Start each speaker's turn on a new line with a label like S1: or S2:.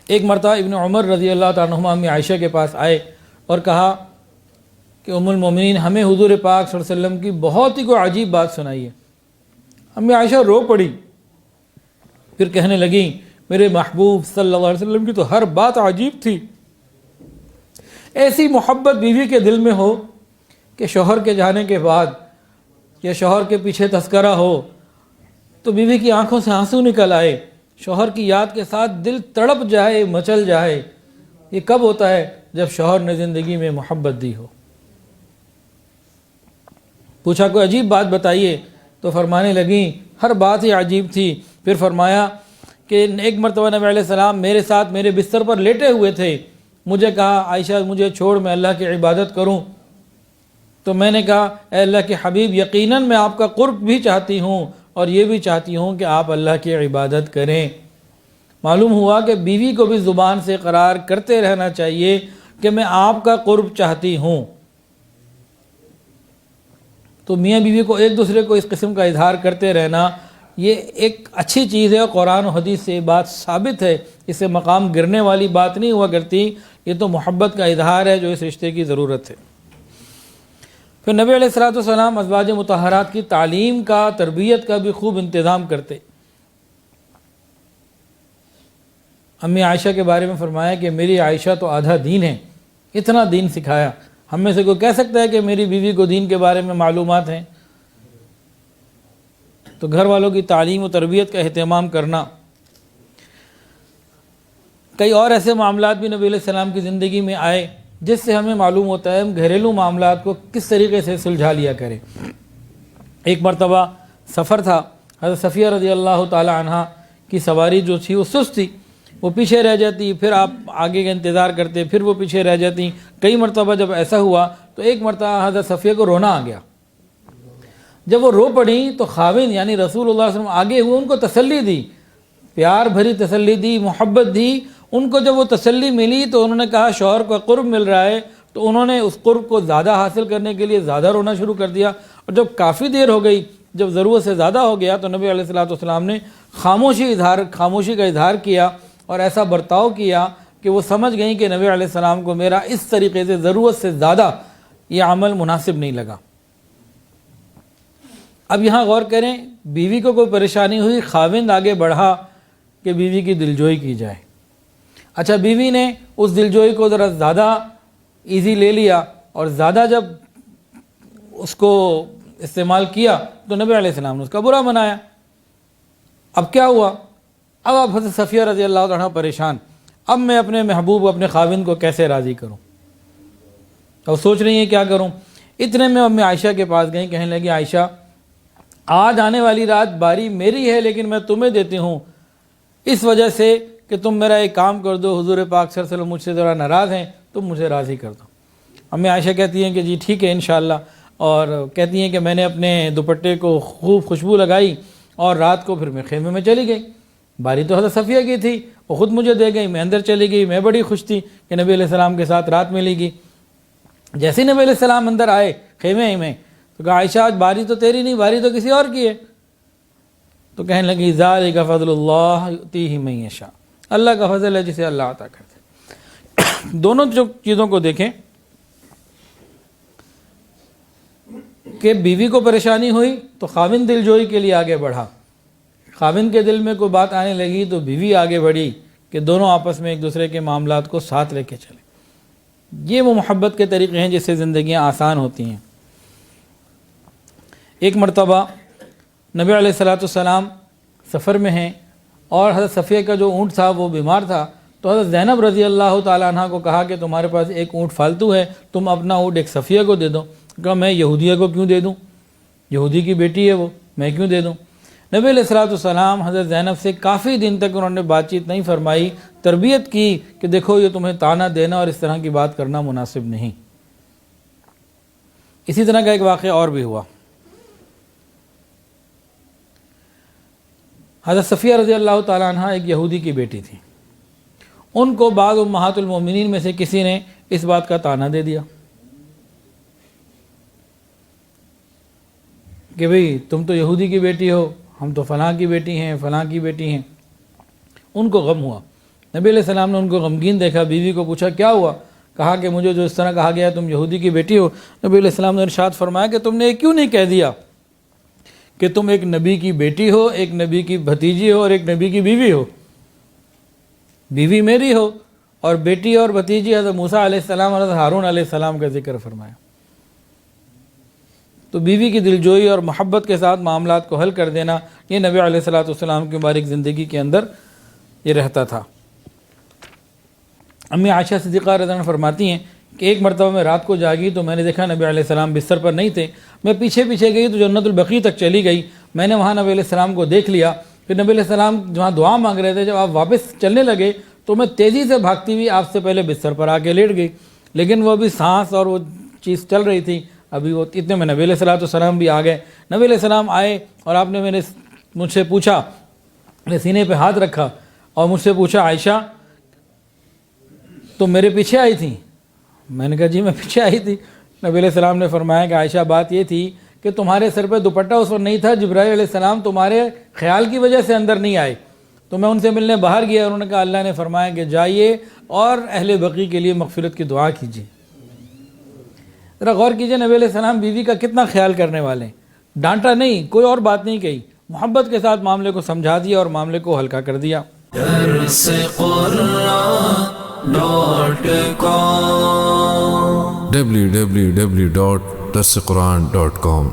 S1: ایک مرتبہ ابن عمر رضی اللہ تعالیٰ عنہما امی عائشہ کے پاس آئے اور کہا کہ ام المومنین ہمیں حضور پاک صلی اللہ علیہ وسلم کی بہت ہی کوئی عجیب بات سنائی ہے۔ امی عائشہ رو پڑی، پھر کہنے لگیں میرے محبوب صلی اللہ علیہ وسلم کی تو ہر بات عجیب تھی۔ ایسی محبت بیوی کے دل میں ہو کہ شوہر کے جانے کے بعد یا شوہر کے پیچھے تذکرہ ہو تو بیوی کی آنکھوں سے آنسو نکل آئے، شوہر کی یاد کے ساتھ دل تڑپ جائے، مچل جائے۔ یہ کب ہوتا ہے؟ جب شوہر نے زندگی میں محبت دی ہو۔ پوچھا کوئی عجیب بات بتائیے، تو فرمانے لگیں ہر بات ہی عجیب تھی۔ پھر فرمایا کہ ایک مرتبہ نبی علیہ السلام میرے ساتھ میرے بستر پر لیٹے ہوئے تھے، مجھے کہا عائشہ مجھے چھوڑ میں اللہ کی عبادت کروں، تو میں نے کہا اے اللہ کے حبیب یقیناً میں آپ کا قرب بھی چاہتی ہوں اور یہ بھی چاہتی ہوں کہ آپ اللہ کی عبادت کریں۔ معلوم ہوا کہ بیوی کو بھی زبان سے اقرار کرتے رہنا چاہیے کہ میں آپ کا قرب چاہتی ہوں۔ تو میاں بیوی کو ایک دوسرے کو اس قسم کا اظہار کرتے رہنا یہ ایک اچھی چیز ہے، اور قرآن و حدیث سے یہ بات ثابت ہے، اس سے مقام گرنے والی بات نہیں ہوا کرتی، یہ تو محبت کا اظہار ہے جو اس رشتے کی ضرورت ہے۔ پھر نبی علیہ الصلوۃ والسلام ازواج مطہرات کی تعلیم کا، تربیت کا بھی خوب انتظام کرتے۔ امی عائشہ کے بارے میں فرمایا کہ میری عائشہ تو آدھا دین ہے، اتنا دین سکھایا۔ ہم میں سے کوئی کہہ سکتا ہے کہ میری بیوی کو دین کے بارے میں معلومات ہیں؟ تو گھر والوں کی تعلیم و تربیت کا اہتمام کرنا۔ کئی اور ایسے معاملات بھی نبی علیہ السلام کی زندگی میں آئے جس سے ہمیں معلوم ہوتا ہے ہم گھریلو معاملات کو کس طریقے سے سلجھا لیا کریں۔ ایک مرتبہ سفر تھا، حضرت صفیہ رضی اللہ تعالی عنہ کی سواری جو تھی وہ سست تھی، وہ پیچھے رہ جاتی، پھر آپ آگے کا انتظار کرتے، پھر وہ پیچھے رہ جاتی۔ کئی مرتبہ جب ایسا ہوا تو ایک مرتبہ حضرت صفیہ کو رونا آ گیا۔ جب وہ رو پڑیں تو خاوند یعنی رسول اللہ صلی اللہ علیہ وسلم آگے ہوئے، ان کو تسلی دی، پیار بھری تسلی دی، محبت دی۔ ان کو جب وہ تسلی ملی تو انہوں نے کہا شوہر کو قرب مل رہا ہے، تو انہوں نے اس قرب کو زیادہ حاصل کرنے کے لیے زیادہ رونا شروع کر دیا۔ اور جب کافی دیر ہو گئی، جب ضرورت سے زیادہ ہو گیا، تو نبی علیہ الصلوۃ والسلام نے خاموشی کا اظہار کیا اور ایسا برتاؤ کیا کہ وہ سمجھ گئیں کہ نبی علیہ السلام کو میرا اس طریقے سے ضرورت سے زیادہ یہ عمل مناسب نہیں لگا۔ اب یہاں غور کریں، بیوی کو کوئی پریشانی ہوئی، خاوند آگے بڑھا کہ بیوی کی دلجوئی کی جائے۔ اچھا، بیوی نے اس دلجوئی کو ذرا زیادہ ایزی لے لیا اور زیادہ جب اس کو استعمال کیا تو نبی علیہ السلام نے اس کا برا منایا۔ اب کیا ہوا؟ اب آپ حضرت صفیہ رضی اللہ عنہ پریشان، اب میں اپنے محبوب اپنے خاوند کو کیسے راضی کروں؟ اب سوچ رہی ہیں کیا کروں۔ اتنے میں امی عائشہ کے پاس گئیں، کہنے لگی عائشہ آج آنے والی رات باری میری ہے لیکن میں تمہیں دیتی ہوں، اس وجہ سے کہ تم میرا ایک کام کر دو، حضور پاک صلی اللہ علیہ وسلم مجھ سے ذرا ناراض ہیں، تم مجھے راضی کر دو۔ امی عائشہ کہتی ہیں کہ جی ٹھیک ہے انشاءاللہ، اور کہتی ہیں کہ میں نے اپنے دوپٹے کو خوب خوشبو لگائی اور رات کو پھر میں خیمے میں چلی گئی۔ باری تو حضرت صفیہ کی تھی، وہ خود مجھے دے گئی، میں اندر چلی گئی، میں بڑی خوش تھی کہ نبی علیہ السلام کے ساتھ رات ملے گی۔ جیسے ہی نبی علیہ السلام اندر آئے خیمے میں تو کہا عائشہ آج باری تو تیری نہیں، باری تو کسی اور کی ہے۔ تو کہنے لگی ذالک فضل اللہ یؤتیہ من یشاء، اللہ کا فضل ہے جسے اللہ عطا کرتے ہیں۔ دونوں جو چیزوں کو دیکھیں کہ بیوی کو پریشانی ہوئی تو خاوند دل جوئی کے لیے آگے بڑھا، خاوند کے دل میں کوئی بات آنے لگی تو بیوی آگے بڑھی کہ دونوں آپس میں ایک دوسرے کے معاملات کو ساتھ لے کے چلیں۔ یہ وہ محبت کے طریقے ہیں جس سے زندگیاں آسان ہوتی ہیں۔ ایک مرتبہ نبی علیہ الصلوۃ والسلام سفر میں ہیں اور حضرت صفیہ کا جو اونٹ تھا وہ بیمار تھا، تو حضرت زینب رضی اللہ تعالیٰ عنہ کو کہا کہ تمہارے پاس ایک اونٹ فالتو ہے، تم اپنا اونٹ ایک صفیہ کو دے دو۔ کہا میں یہودیہ کو کیوں دے دوں، یہودی کی بیٹی ہے وہ، میں کیوں دے دوں۔ نبی علیہ الصلوۃ والسلام حضرت زینب سے کافی دن تک انہوں نے بات چیت نہیں فرمائی، تربیت کی کہ دیکھو یہ تمہیں طعنہ دینا اور اس طرح کی بات کرنا مناسب نہیں۔ اسی طرح کا ایک واقعہ اور بھی ہوا۔ حضرت صفیہ رضی اللہ تعالیٰ عنہ ایک یہودی کی بیٹی تھی، ان کو بعض امہات المومنین میں سے کسی نے اس بات کا طعنہ دے دیا کہ بھئی تم تو یہودی کی بیٹی ہو، ہم تو فلاں کی بیٹی ہیں، فلاں کی بیٹی ہیں۔ ان کو غم ہوا، نبی علیہ السلام نے ان کو غمگین دیکھا، بیوی کو پوچھا کیا ہوا؟ کہا کہ مجھے جو اس طرح کہا گیا تم یہودی کی بیٹی ہو۔ نبی علیہ السلام نے ارشاد فرمایا کہ تم نے یہ کیوں نہیں کہہ دیا کہ تم ایک نبی کی بیٹی ہو، ایک نبی کی بھتیجی ہو اور ایک نبی کی بیوی ہو؟ بیوی میری ہو اور بیٹی اور بھتیجی حضرت موسیٰ علیہ السلام اور حضرت ہارون علیہ السلام کا ذکر فرمایا۔ تو بیوی کی دلجوئی اور محبت کے ساتھ معاملات کو حل کر دینا، یہ نبی علیہ السلام کی مبارک زندگی کے اندر یہ رہتا تھا۔ امی عائشہ صدیقہ رضی اللہ عنہا فرماتی ہیں کہ ایک مرتبہ میں رات کو جاگی تو میں نے دیکھا نبی علیہ السلام بستر پر نہیں تھے، میں پیچھے پیچھے گئی تو جنت البقیع تک چلی گئی، میں نے وہاں نبی علیہ السلام کو دیکھ لیا، پھر نبی علیہ السلام جہاں دعا مانگ رہے تھے، جب آپ واپس چلنے لگے تو میں تیزی سے بھاگتی ہوئی آپ سے پہلے بستر پر آ کے لیٹ گئی، لیکن وہ ابھی سانس اور وہ چیز چل رہی تھی، ابھی وہ اتنے میں نبی علیہ السلام بھی آ گئے۔ نبی علیہ السلام آئے اور آپ نے مجھ سے پوچھا، میں سینے پہ ہاتھ رکھا اور مجھ سے پوچھا عائشہ تم میرے پیچھے آئی تھی؟ میں نے کہا جی میں پیچھے آئی تھی۔ نبی علیہ السلام نے فرمایا کہ عائشہ بات یہ تھی کہ تمہارے سر پہ دوپٹہ اس وقت نہیں تھا، جبرائیل علیہ السلام تمہارے خیال کی وجہ سے اندر نہیں آئے، تو میں ان سے ملنے باہر گیا، انہوں نے کہا اللہ نے فرمایا کہ جائیے اور اہل بقیع کے لیے مغفرت کی دعا کیجیے۔ ذرا غور کیجیے نبی علیہ السلام بیوی کا کتنا خیال کرنے والے ہیں، ڈانٹا نہیں، کوئی اور بات نہیں کہی، محبت کے ساتھ معاملے کو سمجھا دیا اور معاملے کو ہلکا کر دیا۔
S2: www.darsequran.com